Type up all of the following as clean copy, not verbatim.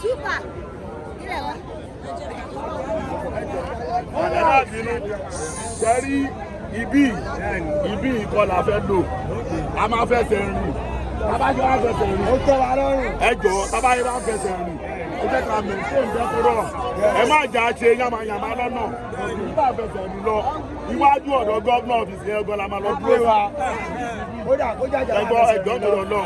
Super. Sẹ́rí ibi ìkọlà fẹ́ lò, a máa fẹsẹ̀ rìn. Tábàjọ́ máa fẹsẹ̀ rìn. Ó tẹ́ wa lọ́rùn. Ẹ jọ̀ọ́ tábàjọ́ máa fẹsẹ̀ rìn. Ẹ jẹ́ ká maintain temperature. Ẹ má jà ṣe yàmàyàmà lọ́nà. Nígbà fẹsẹ̀ rìn lọ, iwájú ọ̀dọ̀ gọ́ọ̀nà ọ̀fíìsì ẹ̀gbọ́n la máa lọ dúró wa. Ẹ̀gbọ́n ẹ̀gbọ́n lọ lọ.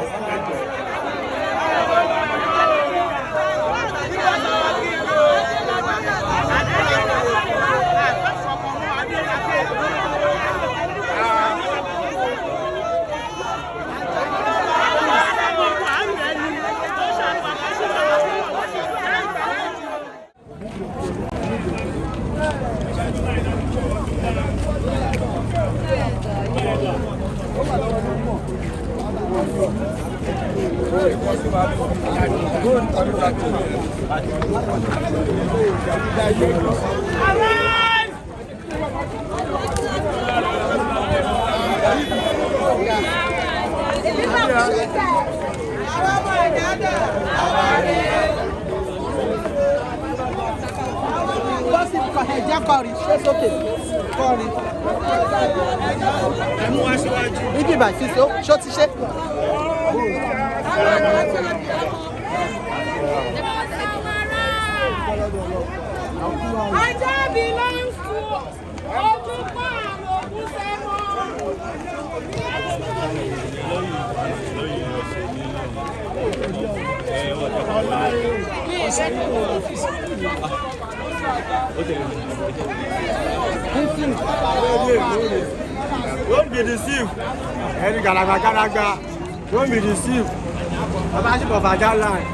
Ibi bá ti so, ṣó ti ṣe. Ajah belongs to Don't be deceived. Any Galaga. Don't be deceived. Obaship of Ajah line.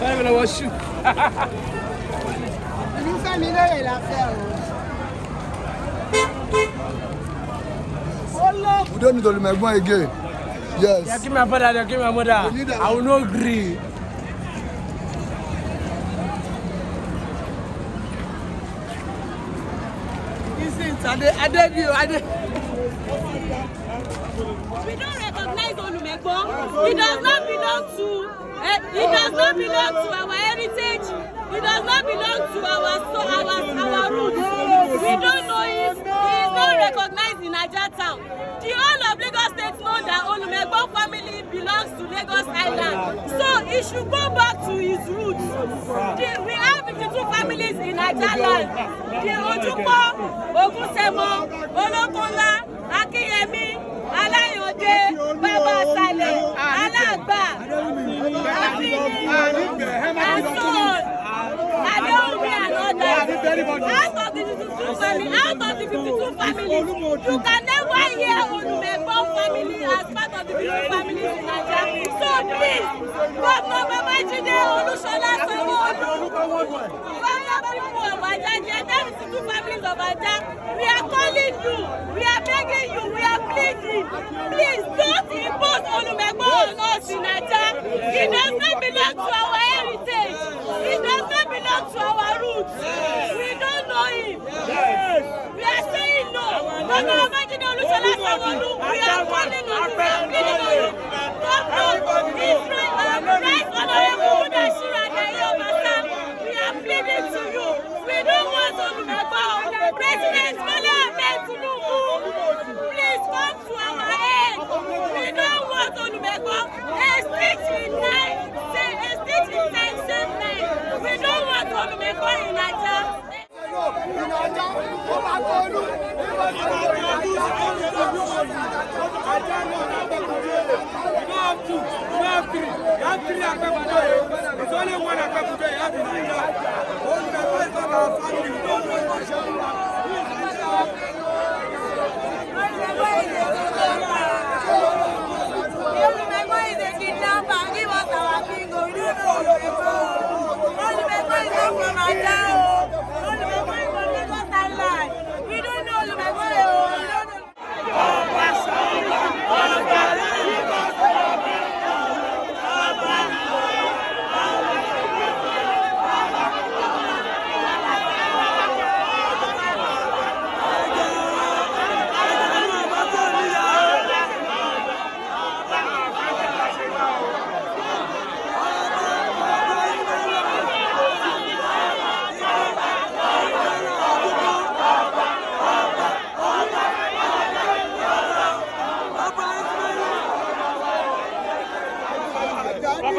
Fẹ́mi lọ́wọ́ ṣù. Ìlú Fẹ́mi lóye la fẹ́ o. We don't need Olumegbon again. Yes. They kill my father, they kill my mother. I will not agree. We don't recognize Olumegbon. It does not belong to. It does not belong to our heritage. It does not belong to our roots. We don't know him. He is not recognized in Ajah town. The whole of Lagos State know that Olumegbon family belongs to Lagos Island. So he should go back to his roots. We have 52 families in Ajah land. The Ojukpo, Ogusemo, Olokunla, Akiyemi, Alayode, Baba Sale, Alagba, and so on. Adeomi and others. Out of the 52 families, you can never hear Olumegbon family as part of the 52 families in Ajah. So please, Governor Babajide Olusola Sanwo-Olu, people of Ajah, the 52 families of Ajah, we are calling you, we are begging you, we are pleading. Please don't impose Olumegbon on us in Ajah. It does not belong to our heritage. It does not belong to our roots. We don't know him. We are saying no. Governor Babajide Olusola Sanwo-Olu, we are calling on you, we are pleading on you. Governor, Right Honorable Udashira Adeyomasa, we are pleading to you. We don't want Olumegbon. President Bola Ahmed Tinubu, please come to our aid. We don't want Olumegbon. A stitch in time, save life. We don't want Olumegbon in Ajah. It's only one today. Olumegbon is a kidnapper. Give us our bingo. We don't know Olumegbon. Olumegbon is not from Ajah. Olumegbon is from Lagos Island. We don't know Olumegbon. We don't know.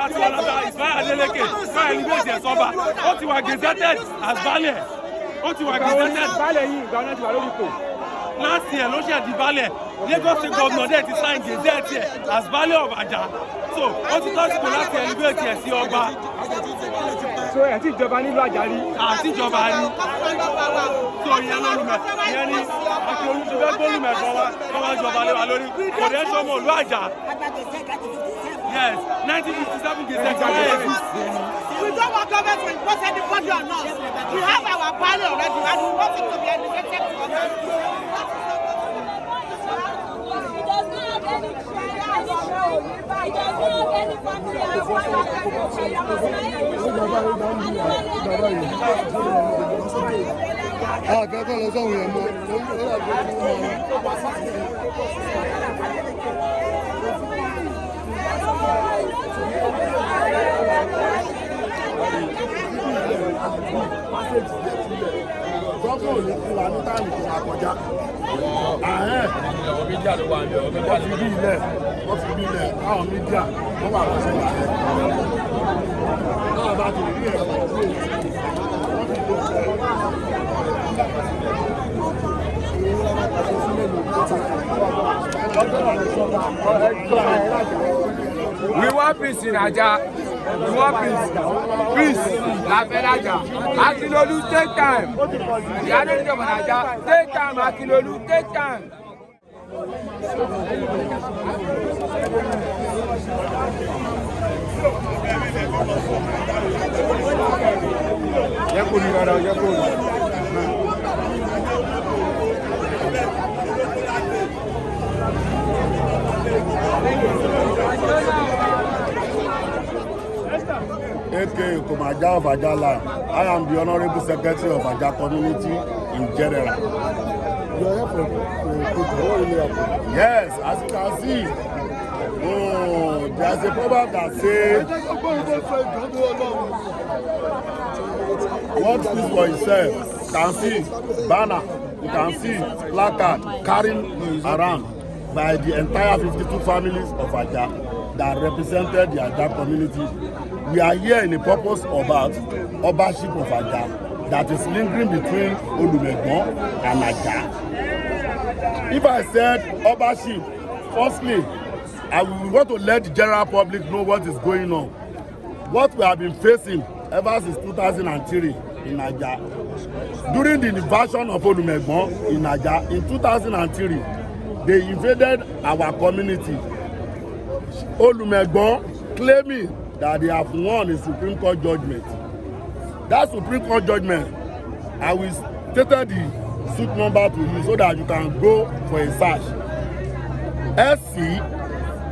bá ti wà lábẹ́ Ismail Adeleke fún elevate ẹ̀ sọ́ba ó ti wà gazetted as baálẹ̀ ó ti wà gazetted. baálẹ̀ yìí ìgbà náà ti wà lórí ipò. last year ló ṣe di baálẹ̀ Lagos state governor dẹ̀ ti sign gazette ẹ̀ as baálẹ̀ of Ajah so ó ti tọ́sìkò láti elevate ẹ̀ sí ọba. so ẹ̀ tí ìjọba nílò Ajah rí. àti ìjọba rí so ìyẹn lólùmẹ̀ ìyẹn ní àti olùsọ̀fẹ́ gbólùmẹ̀gbọ́n wa wọ́n wá jọba lé wa lórí kò dẹ́ sọmọ òlú Ajah. Yes, 1957 gazette already exists. We don't want government to impose anybody on us. We have our power already and we want it to be elevated to us. It does not have any control. It does not have any family. Akẹ́kọ̀ọ́ lọ sọ́hun yẹn mọ́. Gọ́gọ́ ò ní fún wa ní táàmì tó máa kọjá. Àwọn mídíà ló wà ní ọ̀rọ̀ mídíà fi bí ilẹ̀ wọ́n fi bí ilẹ̀ káwọn mídíà wọ́n wà lọ́sẹ̀ láàrẹ̀. Náà bá ti rí ẹ̀rọ wọ́n fi tó We want peace in Ajah. We want peace. Peace. Ajah. Akinolu, take time. You are not from Ajah. Take time, Akinolu. Take time. aka Ajah of Ajah land. I am the Honorable Secretary of Ajah community in general. You are here for what really happened? Yes, as you can see, there's a proverb that says, what speaks for itself. You can see banner, you can see placard carrying around by the entire 52 families of Ajah that represented the Ajah community. We are here in a purpose about Obaship of Ajah that is lingering between Olumegbon and Ajah. If I said Obaship, firstly, I want to let the general public know what is going on. What we have been facing ever since 2003 in Ajah. During the invasion of Olumegbon in Ajah in 2003, they invaded our community. Olumegbon claiming that they have won a Supreme Court judgment. That Supreme Court judgment, I will state the suit number to you so that you can go for a search. SC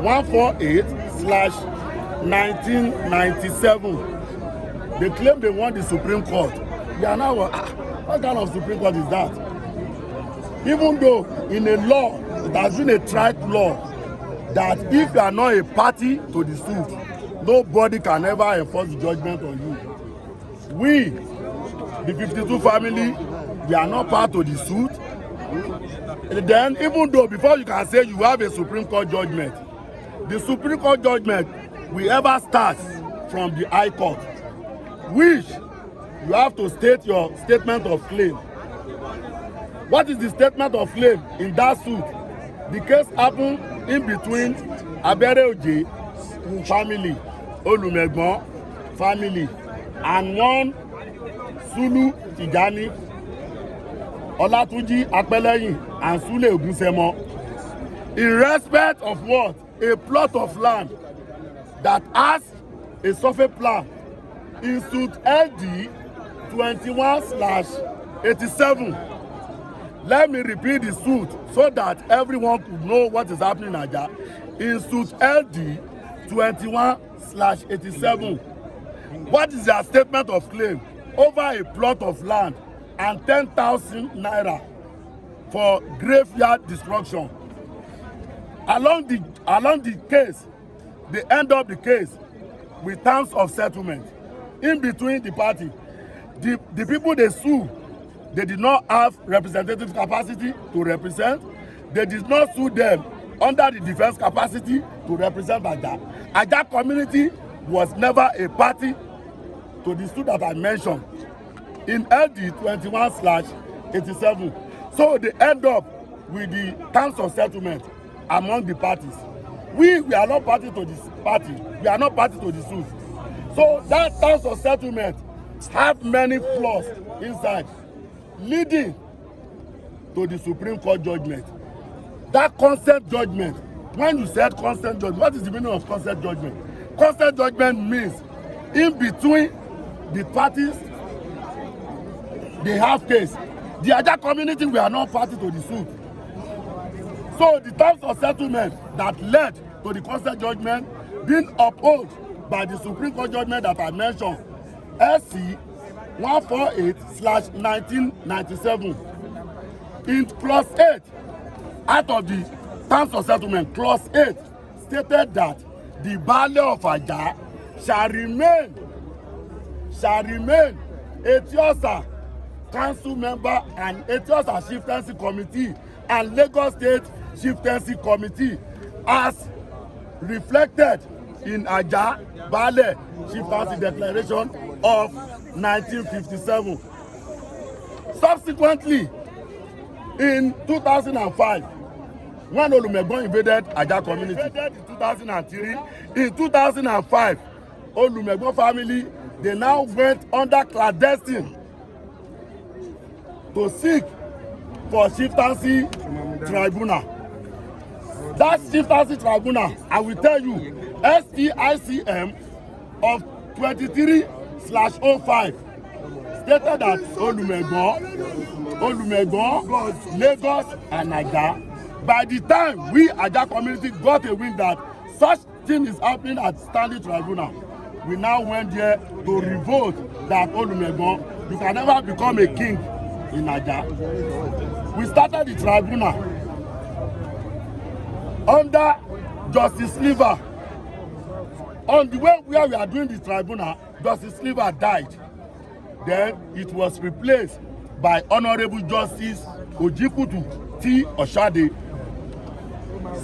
148/1997. They claim they won the Supreme Court. They are now, what kind of Supreme Court is that? Even though in a law, it has been a tried law that if you are not a party to the suit, nobody can ever enforce the judgment on you. We, the 52 family, we are not part of the suit. And then, even though before you can say you have a Supreme Court judgment, the Supreme Court judgment will ever start from the High Court, which you have to state your statement of claim. What is the statement of claim in that suit? The case happened in between Abere Oje family, Olumegbon family, and one Sulu Tijani, Olatunji Apeleyin, and Sule Ogunsemo. In respect of what? A plot of land that has a survey plan in suit LD 21/87. Let me repeat the suit so that everyone could know what is happening in Ajah. In suit LD 21/87. What is their statement of claim? Over a plot of land and 10,000 naira for graveyard destruction. Along the case, they end up the case with terms of settlement. In between the party, the people they sue, they did not have representative capacity to represent. They did not sue them under the defense capacity to represent Ajah. Ajah community was never a party to the suit that I mentioned in LD 21/87. So they end up with the terms of settlement among the parties. We are not party to this party. We are not party to the suit. So that terms of settlement have many flaws inside, leading to the Supreme Court judgment. That consent judgment, when you said consent judgment, what is the meaning of consent judgment? Consent judgment means in between the parties, they have case. The Ajah community, we are not party to the suit. So the terms of settlement that led to the consent judgment being upheld by the Supreme Court judgment that I mentioned, SC 148/1997. In clause 8, out of the terms of settlement, clause 8 stated that the Baale of Ajah shall remain Etiosa council member and Etiosa chieftaincy committee and Lagos State chieftaincy committee as reflected in Ajah Baale chieftaincy declaration of 1957. Subsequently, in 2005, when Olumegbon invaded Ajah community, in 2003, in 2005, Olumegbon family, they now went under clandestine to seek for chieftaincy tribunal. That chieftaincy tribunal, I will tell you, STICM of 23/05 stated that Olumegbon, Lagos, and Ajah. By the time we Ajah community got a wind that such thing is happening at standing tribunal, we now went there to revolt that Olumegbon, you can never become a king in Ajah. We started the tribunal under Justice Sliver. On the way where we are doing the tribunal, Justice Sliver died. Then it was replaced by Honorable Justice Ojikutu T. Oshade.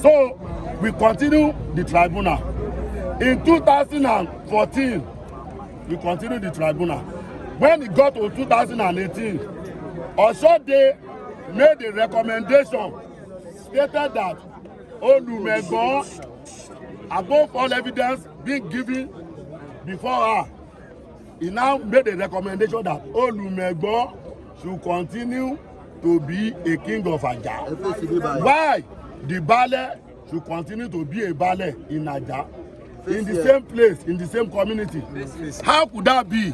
So we continue the tribunal. In 2014, we continued the tribunal. When it got to 2018, Oshade made a recommendation, stated that Olumegbon, above all evidence being given before her, he now made a recommendation that Olumegbon should continue to be a king of Ajah. Why the Baale should continue to be a Baale in Ajah, in the same place, in the same community? How could that be?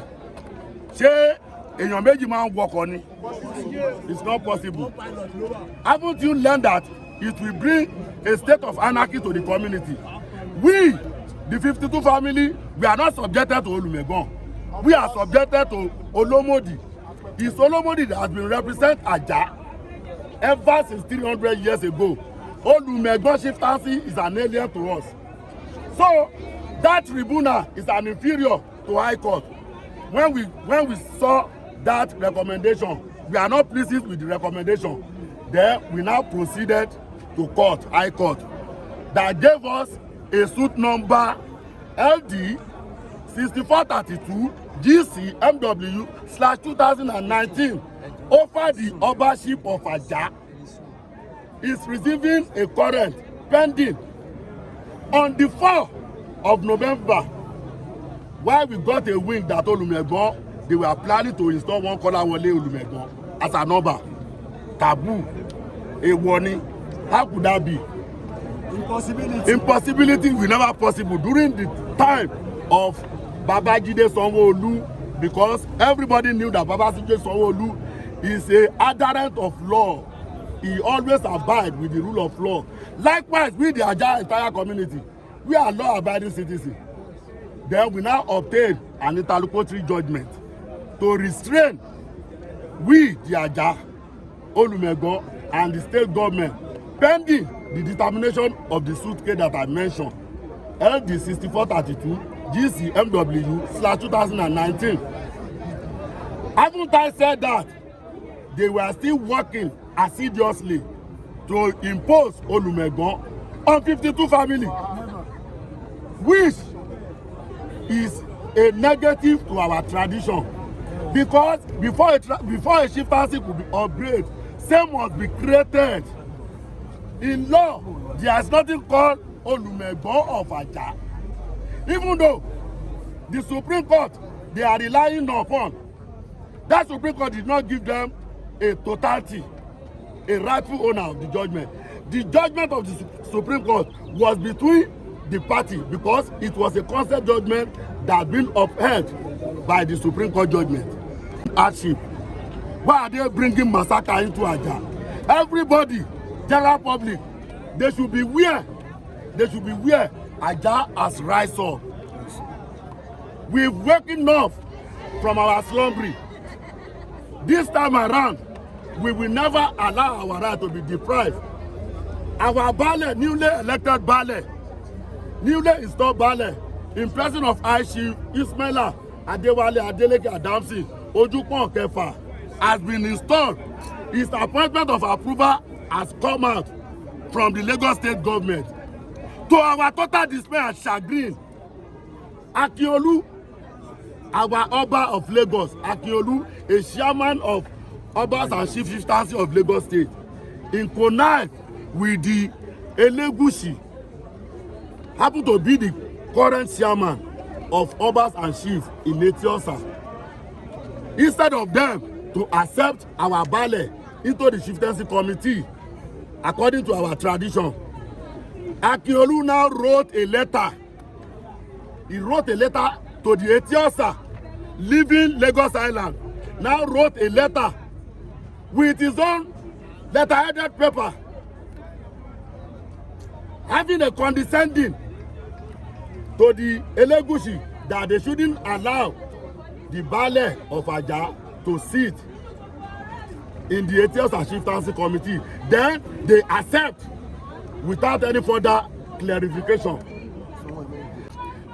Say, èèyàn méjì máa ń wọkọ̀ ni. It's not possible. Haven't you learned that it will bring a state of anarchy to the community? We, the 52 family, we are not subjected to Olumegbon. We are subjected to Olomodi. It's Olomodi that has been represent Ajah ever since 300 years ago. Olumegbon chieftaincy is an alien to us. So that tribunal is an inferior to High Court. When we saw that recommendation, we are not pleased with the recommendation. Then we now proceeded to court, High Court, that gave us a suit number LD 6432 GC MW/2019 over the Obaship of Ajah is receiving a current pending on the 4th of November. While we got a wing that Olumegbon, they were planning to install one Kolawole Olumegbon as a number. Taboo, a warning. How could that be? Impossibility will never possible during the time of Babajide Sanwo-Olu, because everybody knew that Babajide Sanwo-Olu is a adherent of law. He always abide with the rule of law. Likewise, we the Ajah entire community, we are law-abiding citizens. Then we now obtain an interlocutory judgment to restrain we the Ajah, Olumegbon, and the state government pending the determination of the suit case that I mentioned, LD 6432 GC MW/2019. Haven't I said that they were still working assiduously to impose Olumegbon on 52 family, which is a negative to our tradition, because before a chieftaincy could be upgraded, same must be created. In law, there is nothing called Olumegbon of Ajah. Even though the Supreme Court they are relying upon, that Supreme Court did not give them a totality, a rightful owner of the judgment. The judgment of the Supreme Court was between the party, because it was a consent judgment that had been upheld by the Supreme Court judgment. Hardship. Why are they bringing massacre into Ajah? Everybody, general public, they should be aware. They should be aware Ajah has rise up. We've waken up from our slumber. This time around, we will never allow our right to be deprived. Our Baale, newly elected Baale, newly installed Baale, in presence of Chief Ismaila Adewale Adeleke Adamsi Ojukpon Kefa, has been installed. His appointment of approval has come out from the Lagos State government. To our total dismay and chagrin, Sanwo-Olu, our Oba of Lagos, Sanwo-Olu, a chairman of Obas and Chief Chieftaincy of Lagos State, in connive with the Elegushi, happened to be the current chairman of Obas and Chiefs in Etiosa. Instead of them to accept our Baale into the chieftaincy committee, according to our tradition, Sanwo-Olu now wrote a letter. He wrote a letter to the Etiosa, leaving Lagos Island. Now wrote a letter with his own letter-headed paper, having a condescending to the Elegushi that they shouldn't allow the Baale of Ajah to sit in the Etiosa Chieftaincy Committee. Then they accept without any further clarification.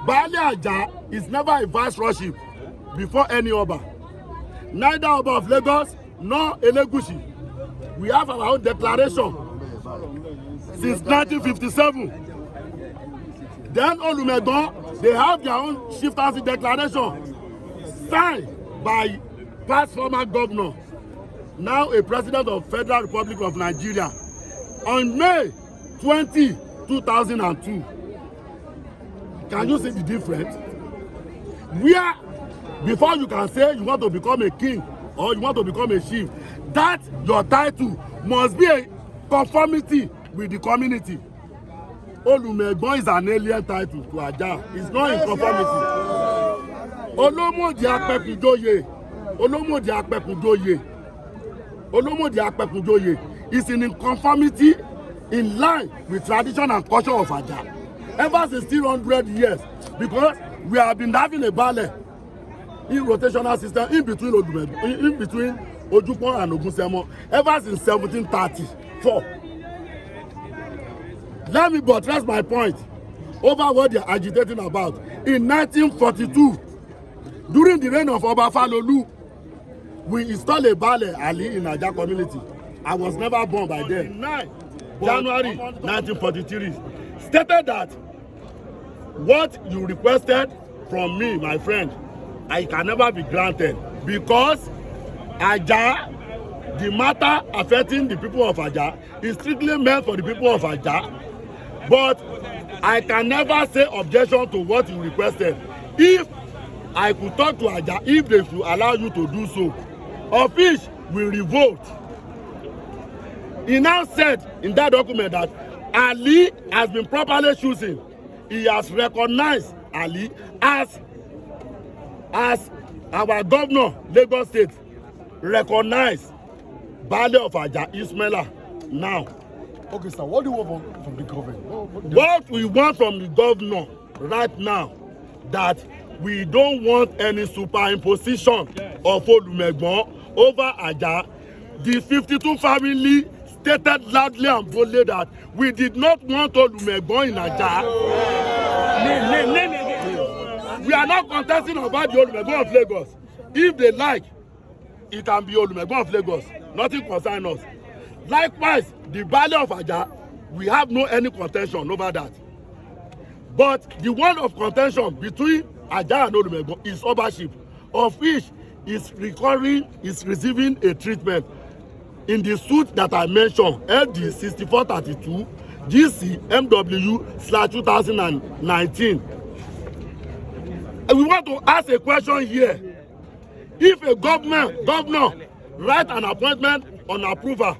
Baale Ajah is never a viceroyship before any Oba. Neither Oba of Lagos nor Elegushi. We have our own declaration since 1957. Then Olumegbon, they have their own chieftaincy declaration signed by past former governor, now a president of Federal Republic of Nigeria, on May 20, 2002. Can you see the difference? Where before you can say you want to become a king or you want to become a chief, that your title must be a conformity with the community. Olumegbon is an alien title to Ajah. It's not in conformity. Olomodi Apekunjoye, Olomodi Apekunjoye, Olomodi Apekunjoye is in conformity, in line with tradition and culture of Ajah. Ever since 300 years, because we have been having a Baale in rotational system in between in between Ojukpon and Ogunsemo ever since 1734. Let me buttress my point over what they are agitating about. In 1942, during the reign of Obaship&Say, we installed a Baale Ali in Ajah community. I was never born by then. January 1943, stated that what you requested from me, my friend, I can never be granted, because Ajah, the matter affecting the people of Ajah, is strictly meant for the people of Ajah. But I can never say objection to what you requested. If I could talk to Ajah, if they should allow you to do so, of which we revolt. He now said in that document that Ali has been properly chosen. He has recognized Ali as our governor, Lagos State, recognized Baale of Ajah, Ismaila, now. Okay, sir, what do you want from the government? What we want from the governor right now, that we don't want any superimposition of Olumegbon over Ajah. The 52 family stated loudly and boldly that we did not want Olumegbon in Ajah. We are not contesting about the Olumegbon of Lagos. If they like, it can be Olumegbon of Lagos. Nothing concerns us. Likewise, the Baale of Ajah, we have no any contention over that. But the one of contention between Ajah and Olumegbon is Obaship, of which is receiving a treatment in the suit that I mentioned, LD 6432 GC MW/2019. And we want to ask a question here. If a governor write an appointment on approval,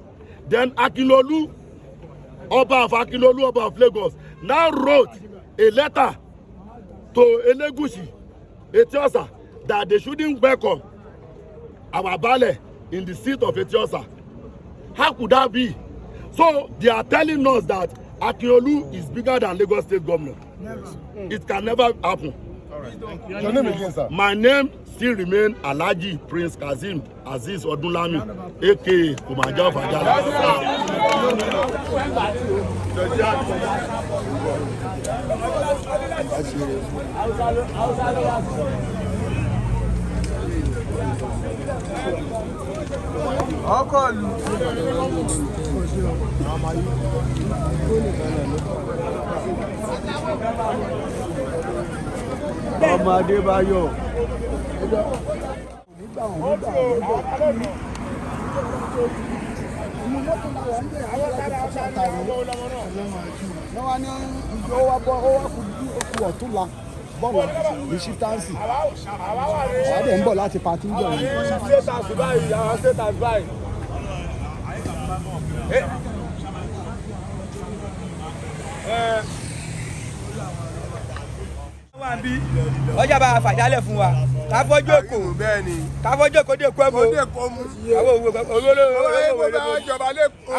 then Akinolu, Oba of Akinolu, Oba of Lagos, now wrote a letter to Elegushi, Etiosa, that they shouldn't welcome our Bale in the seat of Etiosa. How could that be? So they are telling us that Akinolu is bigger than Lagos State governor. It can never happen. Your name again, sir? My name still remain Alhaji Prince Kazeem Aziz Odunlami, aka Kumaja of Ajah. Ọmọ Adébáyọ̀. Lọ́wọ́ ní ìjọ wa bọ́ ó wá kú ọ̀túnla bọ́ọ̀lù ní ṣíftánsì. Àádẹ́ ń bọ̀ láti pàtí ń jọ yìí. Ọjà bá fàjálẹ̀ fún wa ká fọ́jú èkó dé kó ẹ̀bù àwọn òwe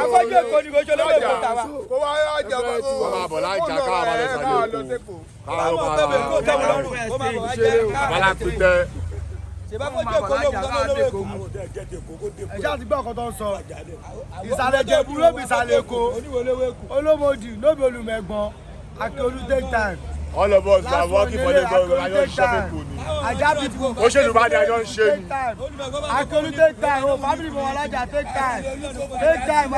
afọ́jú èkó ni kò ṣe olóògbé kò tà wá. Kó wá jọba kó wá bọ̀ lájà ká wà lọ́sàlẹ̀ Èkó. Àwọn ọ̀tẹ̀bẹ̀ kó tẹ̀wọ̀ lọ́rùn kó máa bọ̀ wájà Bala pété. Ṣèbá fọ́jú èkó ló ń tọ́ lórí Èkó. Ẹ̀ṣẹ́ àti gbọ́ ọ̀kan tó ń sọ ìsàlẹ̀ Ìjẹ̀bú ló bí ìsàlẹ̀ Èkó Olómodì ló bí Olùmẹ̀gbọ́n Akeolu take time. All of us are working for the government. I just shopping food. Ajah people. Ó ṣèlú bá dé àjọ ń ṣe ni. Akeolu take time. O family for Alaja take time. Take time.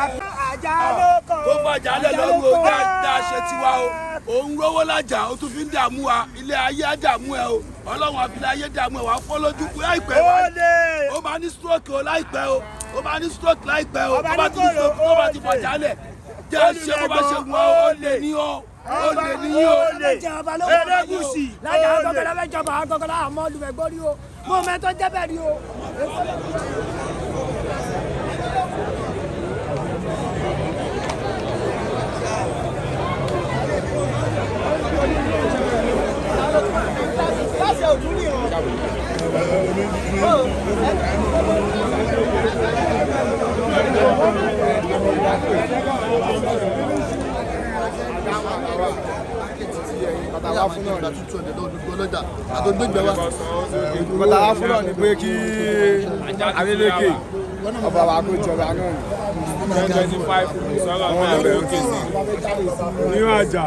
Ajah lóko. Tó fàjà lẹ̀ lọ́wọ́ dáadáa ṣe tiwa o. Òun rówó lájà, ó tún fi ń dààmú wa. Ilé ayé á dààmú ẹ o. Ọlọ́run àfilẹ̀ ayé dààmú ẹ wá fọ́ lójú pé láìpẹ́ wá. Ó máa ní stroke o láìpẹ́ o. Ó máa ní stroke láìpẹ́ o. Tó bá ti ní stroke tó bá ti fàjà lẹ̀. Jẹ́ ṣé bó bá ṣe wọ́n ó lè ní o. Ó lè ní o. Elegushi. Lájà àgọ́gọ́lá fẹ́ jọba àgọ́gọ́lá àmọ́ Olumegbon rí o. Mo mẹ́tọ́ jẹ́bẹ̀ rí o. Àtàwá fún náà ní tuntun ẹ̀dẹ̀ lọ́dún lọ́jà àtògbégbé wa. Àtàwá fún náà ni pé kí Adeleke ọba wa kó jọba náà. 25 sọ́rọ̀ ọmọ ẹ̀rọ òkè sí. Níwọ̀n Ajah.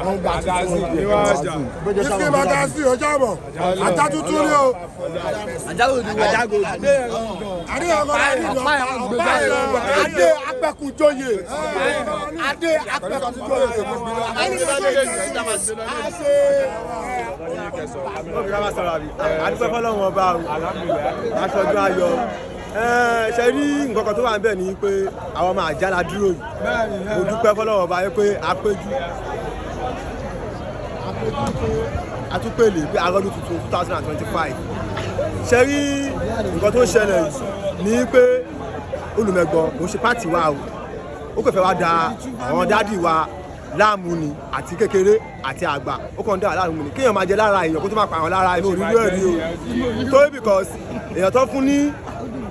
Níwọ̀n Ajah. Bísí Magasi ọjọ́ àbọ̀. Ajah tuntun ni o. Ajah gòdì. Àríyàn ọkọ̀ láti ìlú ọ̀pá Adé Apẹ̀kùnjoyè. Adé Apẹ̀kùnjoyè. Adúpẹ́ fọ́lọ́run ọba o. Aṣọ́jú ayọ̀. Ṣe rí nǹkan kan tó wà níbẹ̀ ni pé àwọn ọmọ Ajah la dúró yìí. Mo dúpẹ́ fọ́lọ́run ọba yẹn pé apéjú atúpèlè pé arọ́dún tuntun 2025. Ṣe rí nǹkan tó ṣẹlẹ̀ ní pé Olumegbon kò ṣe pàtì wa o. Ó kò fẹ́ wá da àwọn dádì wa láàmú ni àti kékeré àti àgbà. Ó kàn ń dá láàmú ni kéèyàn máa jẹ lára èèyàn kó tó máa pa àwọn lára inú òrìrì ẹ̀rí o. Torí because èèyàn tó fún ní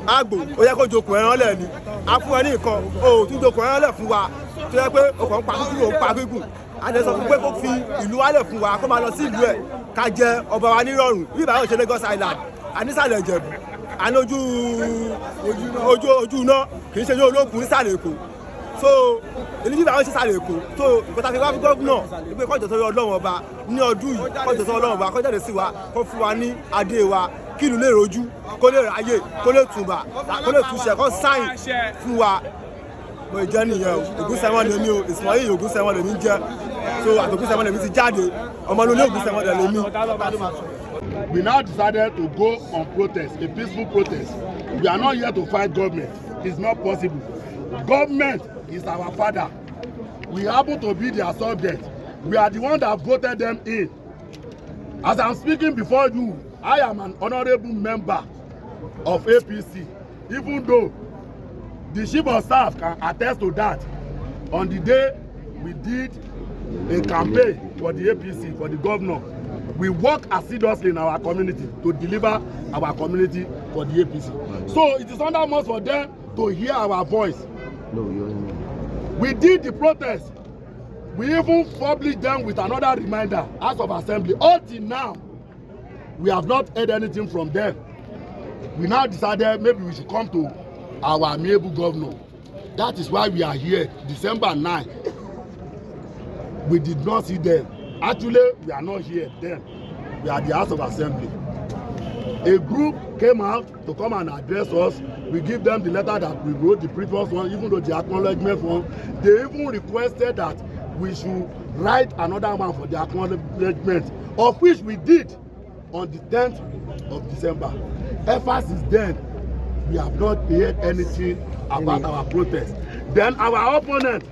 àgbò ó yẹ kó jokùn ẹran lẹ̀ ni. A fún ẹ ní nǹkan o tún jokùn ẹran lẹ̀ fún wa tó yẹ pé o kàn ń pa kíkú o ń pa gígùn. A jẹ sọ fún pé kó fi ìlú wálẹ̀ fún wa kó máa lọ sí ìlú ẹ̀ ká jẹ ọba wa nírọ̀rùn bí ìbára ò ṣe Lagos Island ànísàlẹ̀ Ìjẹ̀bú àní ojú iná kì í ṣe yóò olóògùn nísàlẹ̀ Èkó so èyí bí àwọn ṣe sàlẹ̀ Èkó so ìkọta fi wá fún gọ́ọ̀nà wípé kọ́jọ́ tó yọ Ọlọ́run ọba ní ọdún yìí kọ́jọ́ tó Ọlọ́run ọba kọ́jọ́ lè sí wa kó fún wa ní adé wa kí ìlú lè rojú kó lè ráyè kó lè túnbà kó lè túnṣe kó sáyìn fún wa mo jẹ́ nìyẹn o Ògúnṣẹ́wọ̀n lèmi o Ismail Ògúnṣẹ́wọ̀n lèmi jẹ́ so àtògúnṣẹ́wọ̀n lèmi ti jáde ọmọ inú ilé Ògúnṣẹ́wọ̀n lèmi. we now decided to go on protest, a peaceful protest. We are not here to fight government. It's not possible. Government is our father. We happen to be their subject. We are the one that voted them in. As I'm speaking before you, I am an honorable member of APC, even though the chief of staff can attest to that. On the day we did a campaign for the APC, for the governor, we work assiduously in our community to deliver our community for the APC. So it is under us for them to hear our voice. We did the protest. We even published them with another reminder, House of Assembly. Until now, we have not heard anything from them. We now decided maybe we should come to our amiable governor. That is why we are here, December 9. We did not see them. Actually, we are not here then. We are the House of Assembly. A group came out to come and address us. We give them the letter that we wrote, the previous one, even though the acknowledgement one. They even requested that we should write another one for the acknowledgement, of which we did on the 10th of December. Ever since then, we have not heard anything about our protest. Then our opponent,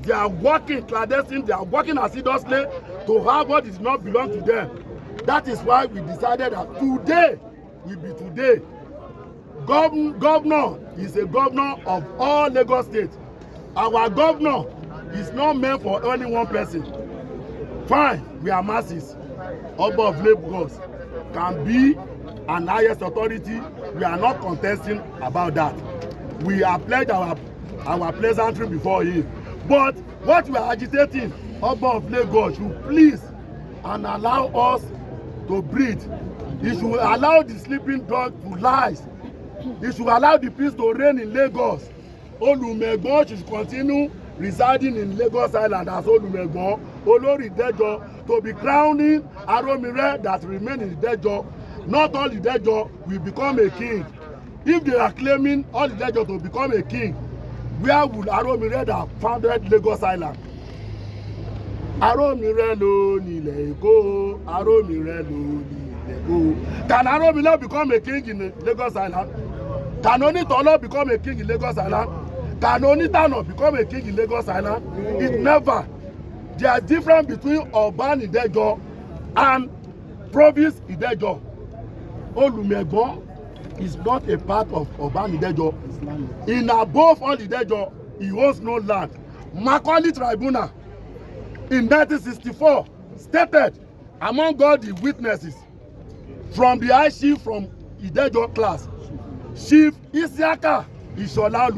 they are working clandestine, they are working assiduously to have what does not belong to them. That is why we decided that today will be today. Governor is a governor of all Lagos State. Our governor is not meant for any one person. Fine, we are masses. Oba of Lagos can be an highest authority. We are not contesting about that. We have pledged our pleasantry before him. But what we are agitating, Oba of Lagos should please and allow us to breathe. He should allow the sleeping dog to lie. He should allow the peace to reign in Lagos. Olumegbon should continue residing in Lagos Island as Olumegbon. Olori Dejo to be crowning Aromire that remain in Dejo. Not all the Dejo will become a king. If they are claiming all the Dejo to become a king, where would Aromire that founded Lagos Island? Aromire lo nílẹ̀ Èkó, Aromire lo nílẹ̀ Èkó. Can Aromire become a king in Lagos Island? Can Onitolo become a king in Lagos Island? Can Onitano become a king in Lagos Island? It never. There is difference between Urban Idejo and Province Idejo. Olumegbon is not a part of Urban Idejo. In above all Idejo, he owns no land. Macaulay Tribunal in 1964 stated among all the witnesses from the high chief from Idejo class, Chief Isiaka Ishola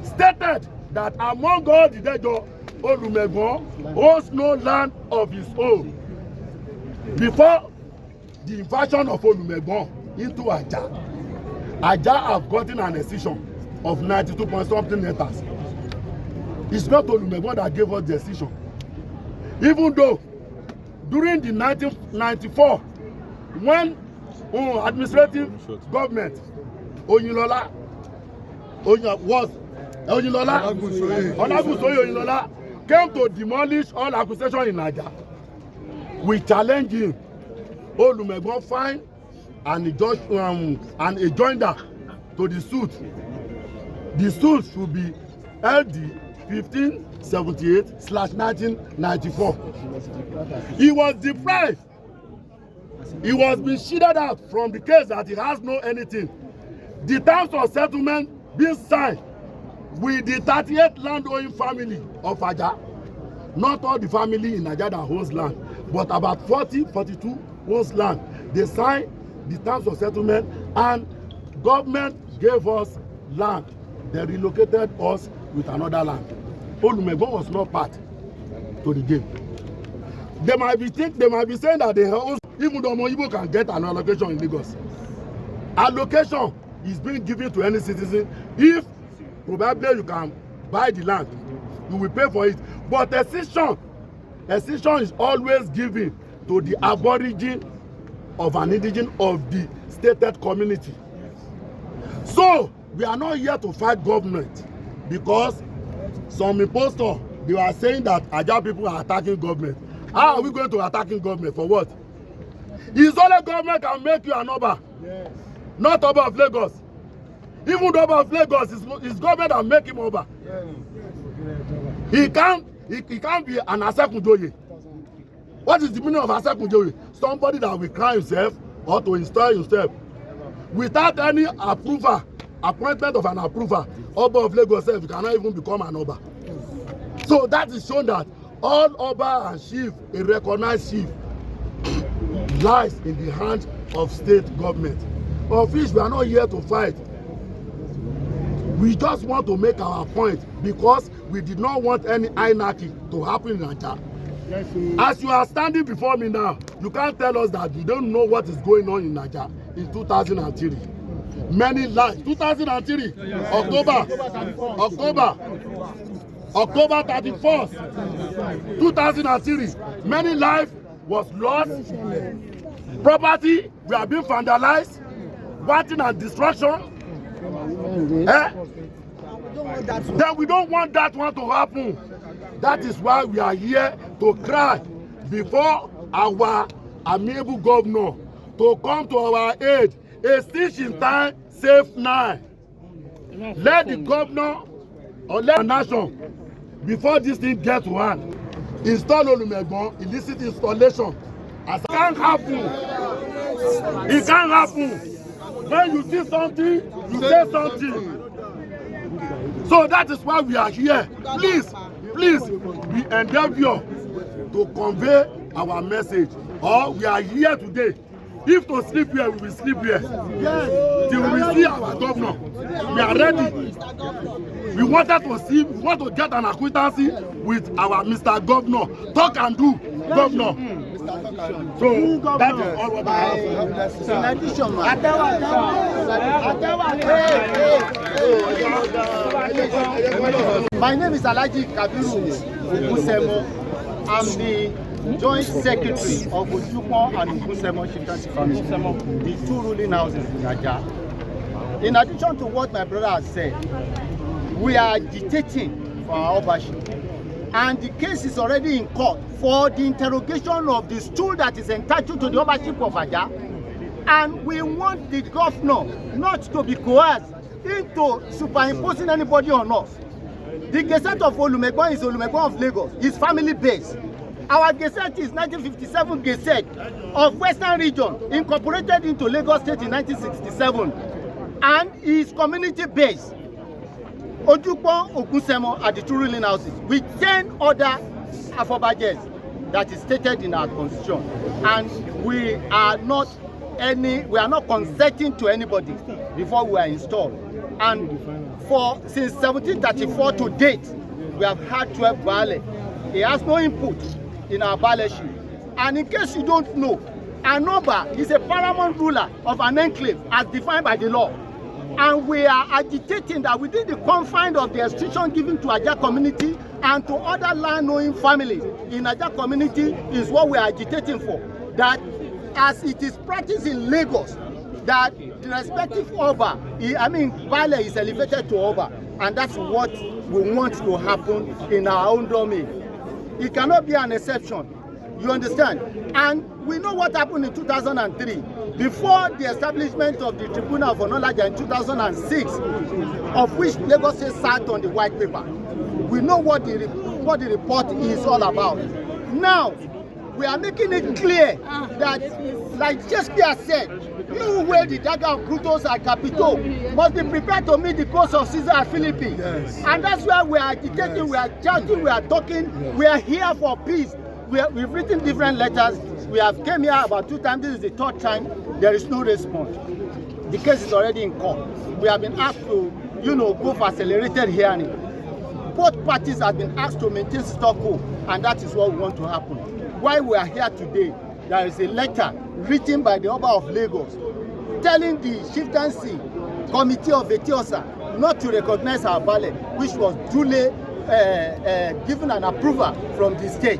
stated that among all the Idejo, Olumegbon owns no land of his own. Before the invasion of Olumegbon into Ajah, Ajah have gotten an excision of 92 point something hectares. It's not Olumegbon that gave us the excision. Even though during the 1994, when administrative government Oyinlola came to demolish all accusations in Ajah, we challenge him. Olumegbon find and a joinder to the suit. The suit should be LD 1578/1994. He was deprived. He was being shielded out from the case that he has no anything. The terms of settlement being signed with the 38 land-owning family of Ajah. Not all the family in Ajah that owns land, but about 42 owns land. They signed the terms of settlement and government gave us land. They relocated us with another land. Olumegbon was not part to the game. They might be saying that they own, even though Igbo can get an allocation in Lagos. Allocation is being given to any citizen. If probably you can buy the land, you will pay for it. But excision is always given to the aborigine of an indigene of the stated community. So we are not here to fight government, because some impostors, they are saying that Ajah people are attacking government. How are we going to attacking government for what? It's only government can make you an Oba. Yes. Not Oba of Lagos. Even the Oba of Lagos is government that make him Oba. Yes. He can't be an Asekunjoye. What is the meaning of Asekunjoye? Somebody that will crown himself or to install himself without any approval, appointment of an approval. Oba of Lagos self cannot even become an Oba. So that is shown that all Oba and chief, a recognized chief, lies in the hands of state government. Of which we are not here to fight. We just want to make our point because we did not want any anarchy to happen in Ajah. Yes, as you are standing before me now, you can't tell us that you don't know what is going on in Ajah in 2003. Many lives. 2003, yes. October 31st, 2003. Many lives was lost. Property we have been vandalized. Wanting and destruction. Then we don't want that one to happen. That is why we are here to cry before our amiable governor to come to our aid. A stitch in time, save 9. Let the governor or let the nation, before this thing gets to hand, install Olumegbon, illicit installation. As it can't happen. It can't happen. When you see something, you say something. So that is why we are here. Please, we endeavor to convey our message. Or we are here today. If to sleep here, we will sleep here. Till we see our governor. We are ready. We wanted to see, we want to get an acquaintance with our Mr. Governor. Talk and do, Governor. So that is all what I have. In addition, my name is Alhaji Kabiru Ogusemo. I'm the Joint Secretary of Ojukwu and Ogusemo Chieftaincy family, the two ruling houses in Ajah. In addition to what my brother has said, we are agitating for our Obaship. And the case is already in court for the interrogation of the stool that is entitled to the Obaship of Ajah. And we want the governor not to be coerced into superimposing anybody on us. The Gazette of Olumegbon is Olumegbon of Lagos. It's family based. Our Gazette is 1957 Gazette of Western Region, incorporated into Lagos State in 1967, and is community based. Ojukwu, Ogusemo are the two ruling houses with 10 other afobajes that is stated in our constitution, and we are not consenting to anybody before we are installed. And since 1734 to date, we have had 12 Baale. He has no input in our Baale-ship. And in case you don't know, an Oba is a paramount ruler of an enclave as defined by the law. And we are agitating that within the confines of the restriction given to Ajah community and to other land-owning families in Ajah community is what we are agitating for. That as it is practiced in Lagos, that the respective Oba, Baale is elevated to Oba, and that's what we want to happen in our own domain. It cannot be an exception. You understand? And we know what happened in 2003. Before the establishment of the Tribunal for Knowledge in 2006, of which Lagos State sat on the white paper, we know what the report is all about. Now, we are making it clear that, like Shakespeare said, you who wear the dagger of Brutus and Capito must be prepared to meet the cause of Caesar and Philippi. Yes. And that's why we are agitating, we are shouting, we are talking, we are here for peace. We've written different letters. We have came here about 2 times. This is the 3rd time. There is no response. The case is already in court. We have been asked to, go for accelerated hearing. Both parties have been asked to maintain status quo, and that is what we want to happen. Why we are here today, there is a letter written by the Oba of Lagos telling the Chieftaincy Committee of Etiosa not to recognize our Baale, which was duly given an approval from the state,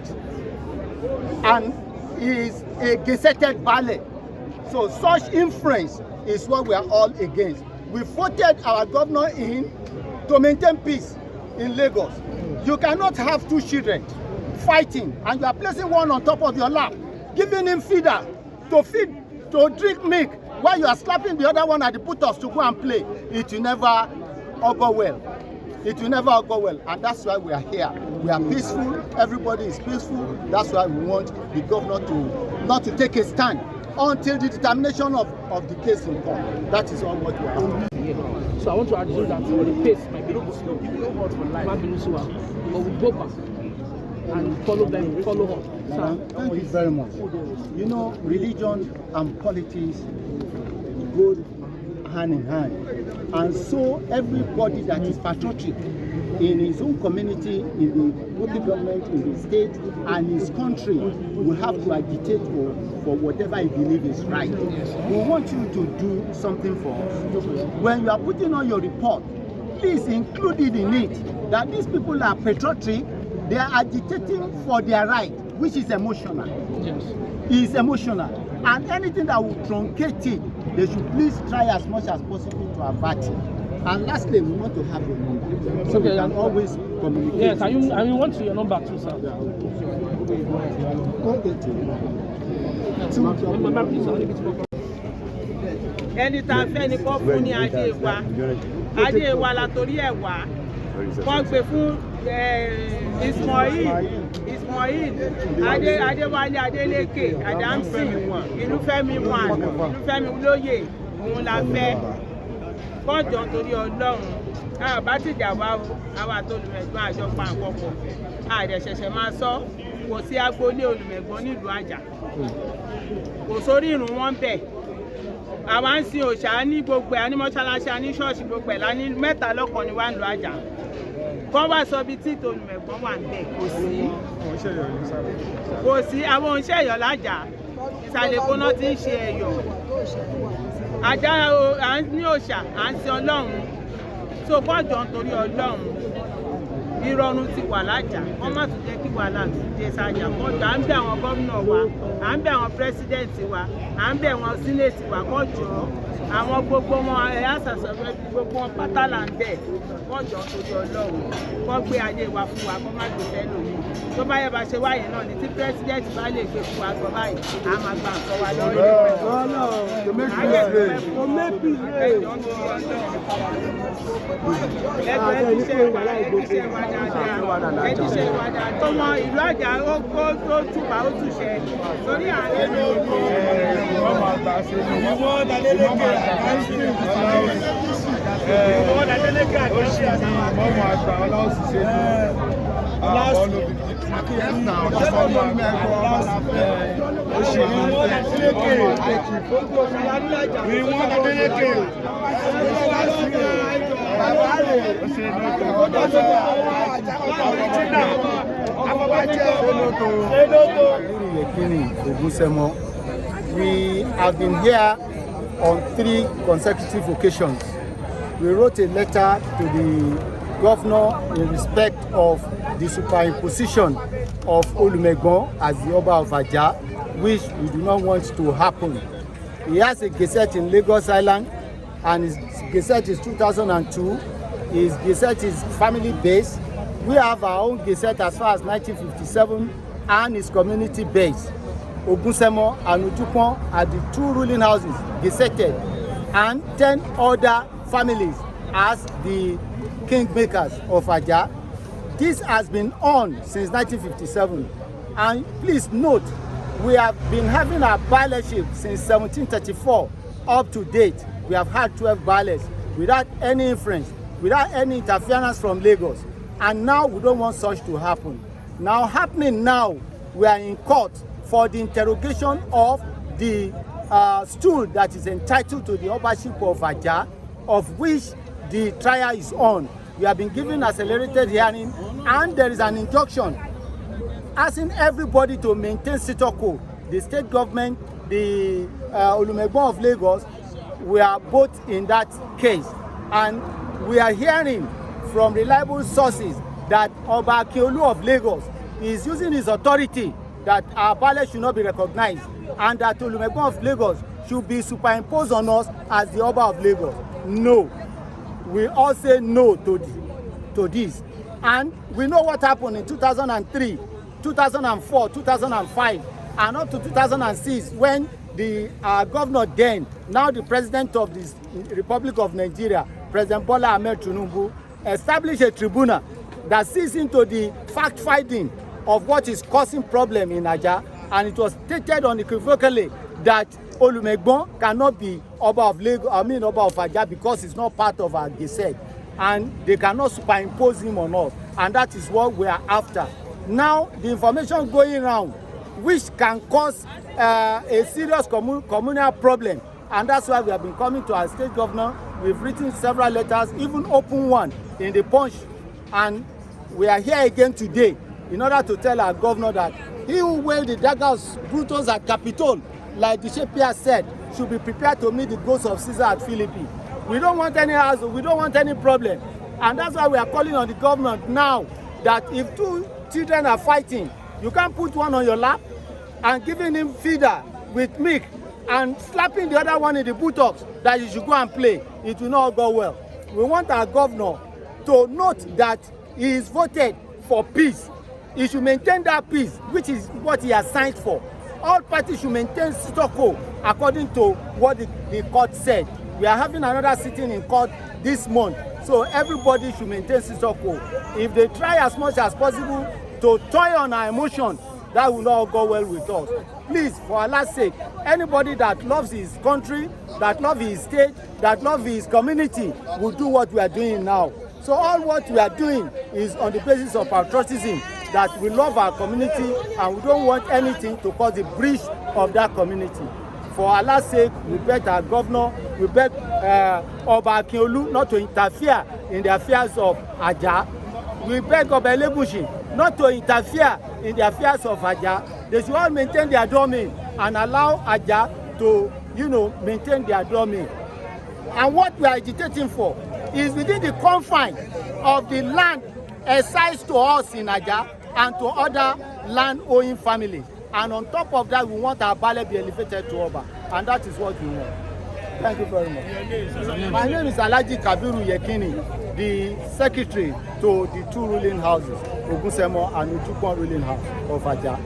and is a gazetted Baale. So such inference is what we are all against. We voted our governor in to maintain peace in Lagos. You cannot have 2 children fighting and you are placing one on top of your lap, giving him feeder to drink milk while you are slapping the other one at the put-offs to go and play. It will never go well. It will never go well, and that's why we are here. We are peaceful. Everybody is peaceful. That's why we want the governor to not to take a stand until the determination of the case in court. That is all what we are doing. So I want to argue that the pace might be a little slow. But we go back and follow up. Thank you very much. You know, religion and politics go hand in hand. And so everybody that is patriotic in his own community, in the local government, in the state, and his country will have to agitate for whatever he believes is right. We want you to do something for us. When you are putting on your report, please include it in it that these people are patriotic, they are agitating for their right, which is emotional. Yes. It's emotional. And anything that will truncate it, they should please try as much as possible to avert it. And lastly, we want to have your number, so we can always communicate. Yes, and you want your number too, sir. Ẹni tá a fẹ́ ni kọ́ fún ní adé wa la torí ẹ̀ wá kọ́ gbé fún Ismail Adéwálé Adélékè Adamsi Ìlúfẹ́mi Ìlúfẹ́mi lóyè òun la fẹ́ kọ́jọ́ torí Ọlọ́run àbá tìjà wá o àwa tó Olùmẹ̀gbọ́n àjọ pa àpapọ̀ àdẹ̀ṣẹ̀ṣẹ̀ máa sọ kò sí agboolé Olùmẹ̀gbọ́n nílùú Àjà kò sórí ìrùn wọn bẹ̀ àwa ń sin òòṣà ní gbogbo ẹ̀ ní mọ́ṣáláṣí ní ṣọ́ọ̀ṣì gbogbo ẹ̀ lání mẹ́ta lọ́kàn ni wà ń lu Àjà kọ́ wá sọ bí tí Olùmẹ̀gbọ́n wà ń bẹ̀ kò sí àwọn oníṣẹ́ ẹ̀yọ̀ lájà ìsàlẹ̀ kóná tí ń ṣe ẹ̀yọ̀ Àjà à ń ní òòṣà à ń sin Ọlọ́run tó kọ́jọ́ nítorí Ọlọ́run ìrọ̀rùn ti wà lájà wọ́n má tún jẹ́ kí wàhálà tún dé sájà kọ́jọ́ à ń bẹ̀ àwọn gómìnà wa à ń bẹ̀ àwọn pírẹ́sídẹ̀ǹtì wa à ń bẹ̀ àwọn sínéètì wa kọ́jọ́ àwọn gbogbo wọn ẹ̀yà sàṣọ̀fẹ́ gbogbo wọn pátá là ń bẹ̀ kọ́jọ́ torí Ọlọ́run kọ́ gbé ayé wa fún wa kọ́ má gbé fẹ́ lòmí tó bá yẹ bá ṣe wáyé náà ni tí pírẹ́sídẹ̀ǹtì bá lè gbé fún wa gbọ́ báyìí à máa gba nǹkan wa ọmọ ìlú Àjà ó tó túbà ó túṣẹ torí ààrẹ ló We have been here on 3 consecutive occasions. We wrote a letter to the governor in respect of the superimposition of Olumegbon as the Oba of Ajah, which we do not want to happen. He has a gazette in Lagos Island, and his gazette is 2002. His gazette is family-based. We have our own gazette as far as 1957, and his community-based. Ogunsemo and Ojukon are the 2 ruling houses gazetted, and 10 other families as the kingmakers of Ajah. This has been on since 1957, and please note, we have been having our bailiffship since 1734 up to date. We have had 12 bailiffs without any influence, without any interference from Lagos, and now we don't want such to happen. Now, we are in court for the interrogation of the stool that is entitled to the Obaship of Ajah, of which the trial is on. We have been given accelerated hearing, and there is an injunction asking everybody to maintain status quo. The state government, the Olumegbon of Lagos, we are both in that case, and we are hearing from reliable sources that Oba Olu of Lagos is using his authority that our palace should not be recognized, and that Olumegbon of Lagos should be superimposed on us as the Oba of Lagos. No. We all say no to this. And we know what happened in 2003, 2004, 2005, and up to 2006 when our governor then, now the president of the Republic of Nigeria, President Bola Ahmed Tinubu, established a tribunal that sees into the fact-finding of what is causing problem in Ajah, and it was stated unequivocally that Olumegbon cannot be Oba of Lagos, Oba of Ajah, because it's not part of our Gesed, and they cannot superimpose him on us, and that is what we are after. Now, the information going around, which can cause a serious communal problem, and that's why we have been coming to our state governor. We've written several letters, even open one in the Punch, and we are here again today in order to tell our governor that he who wield the daggers Brutus at Capitol, like the Shapia said, should be prepared to meet the ghost of Caesar at Philippi. We don't want any hassle, we don't want any problem, and that's why we are calling on the government now that if two children are fighting, you can't put one on your lap and giving him feeder with milk and slapping the other one in the buttocks that you should go and play. It will not go well. We want our governor to note that he is voted for peace. He should maintain that peace, which is what he has signed for. All parties should maintain status quo according to what the court said. We are having another sitting in court this month, so everybody should maintain status quo. If they try as much as possible to toy on our emotions, that will not go well with us. Please, for Allah's sake, anybody that loves his country, that loves his state, that loves his community will do what we are doing now. So all what we are doing is on the basis of patriotism, that we love our community and we don't want anything to cause the breach of that community. For Allah's sake, we beg our governor, we beg Obaship&Say not to interfere in the affairs of Ajah. We beg Olumegbon not to interfere in the affairs of Ajah. They should all maintain their domain and allow Ajah to, maintain their domain. And what we are agitating for is within the confines of the land assigned to us in Ajah and to other land-owning families. And on top of that, we want our Bale be elevated to Oba. And that is what we want. Thank you very much. My name is Alhaji Kabiru Yekini, the secretary to the two ruling houses, Ogunsemo and Ojukwu ruling house of Ajah.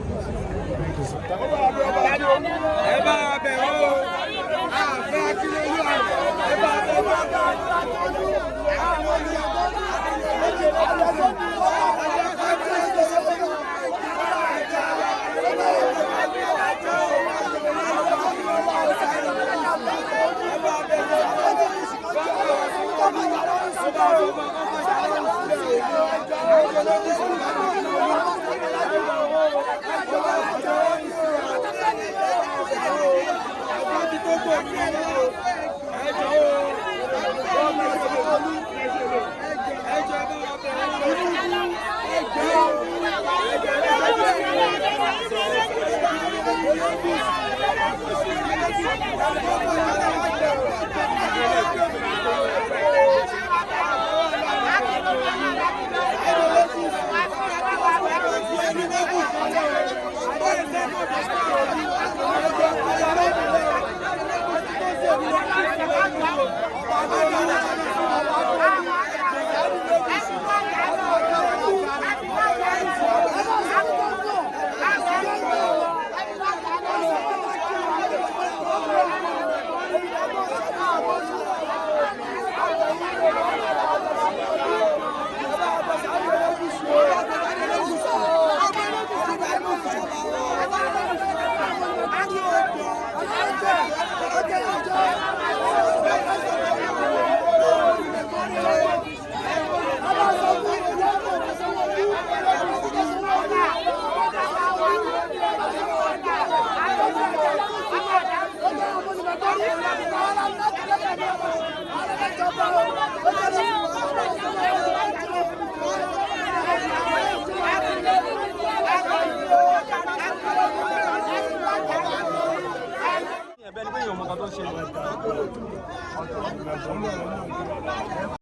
Thank you,